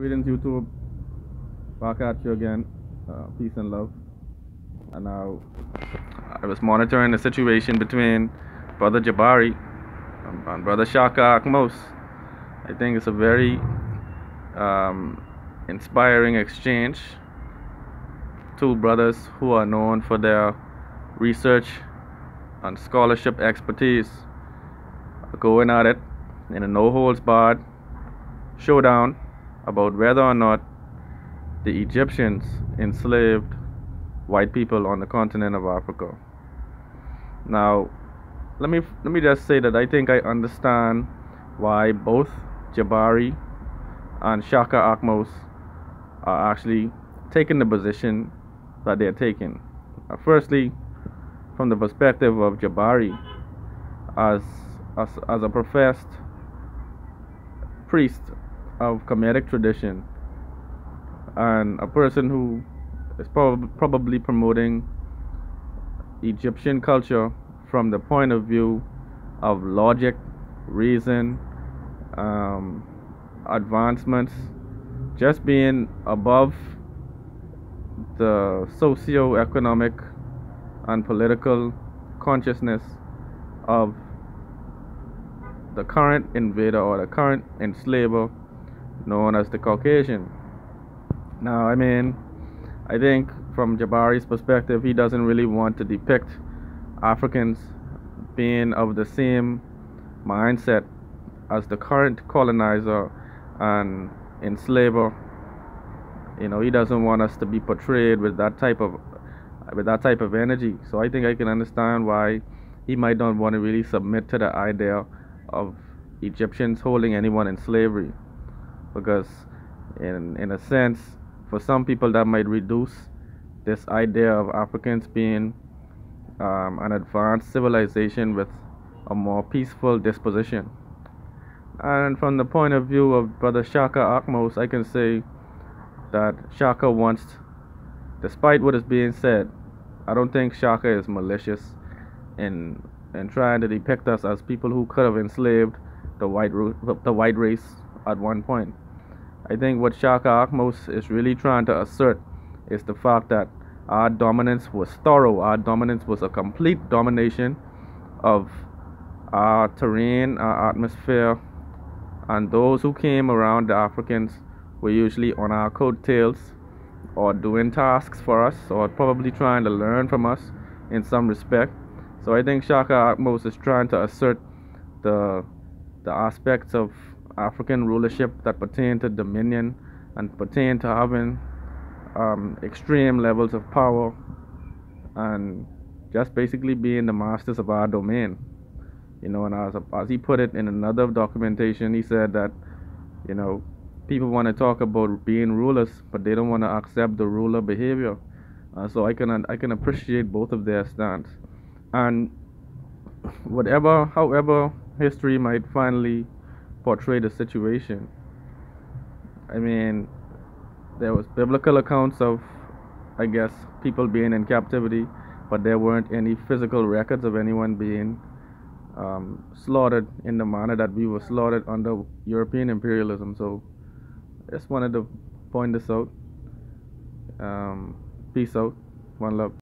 Greetings, YouTube. Back at you again. Peace and love. And now I was monitoring the situation between Brother Jabari and Brother Shakka Ahmose. I think it's a very inspiring exchange. Two brothers who are known for their research and scholarship expertise are going at it in a no holds barred showdown about whether or not the Egyptians enslaved white people on the continent of Africa. Now, let me just say that I think I understand why both Jabari and Shakka Ahmose are actually taking the position that they're taking. Firstly, from the perspective of Jabari, as a professed priest of Kemetic tradition and a person who is probably promoting Egyptian culture from the point of view of logic, reason, advancements, just being above the socio-economic and political consciousness of the current invader or the current enslaver known as the Caucasian. Now, I think from Jabari's perspective, he doesn't really want to depict Africans being of the same mindset as the current colonizer and enslaver. He doesn't want us to be portrayed with that type of energy. So I think I can understand why he might not want to really submit to the idea of Egyptians holding anyone in slavery, because in a sense, for some people that might reduce this idea of Africans being an advanced civilization with a more peaceful disposition. And from the point of view of Brother Shakka Ahmose, I can say that Shakka wants, despite what is being said, I don't think Shakka is malicious in trying to depict us as people who could have enslaved the white race at one point. I think what Shakka Ahmose is really trying to assert is the fact that our dominance was thorough. Our dominance was a complete domination of our terrain, our atmosphere, and those who came around the Africans were usually on our coattails or doing tasks for us or probably trying to learn from us in some respect. So I think Shakka Ahmose is trying to assert the aspects of African rulership that pertain to dominion and pertain to having extreme levels of power and just basically being the masters of our domain. And as he put it in another documentation, he said that people want to talk about being rulers, but they don't want to accept the ruler behavior. So I can appreciate both of their stance. And however history might finally portray the situation, there was biblical accounts of, I guess, people being in captivity, but there weren't any physical records of anyone being slaughtered in the manner that we were slaughtered under European imperialism. So I just wanted to point this out. Peace out. One love.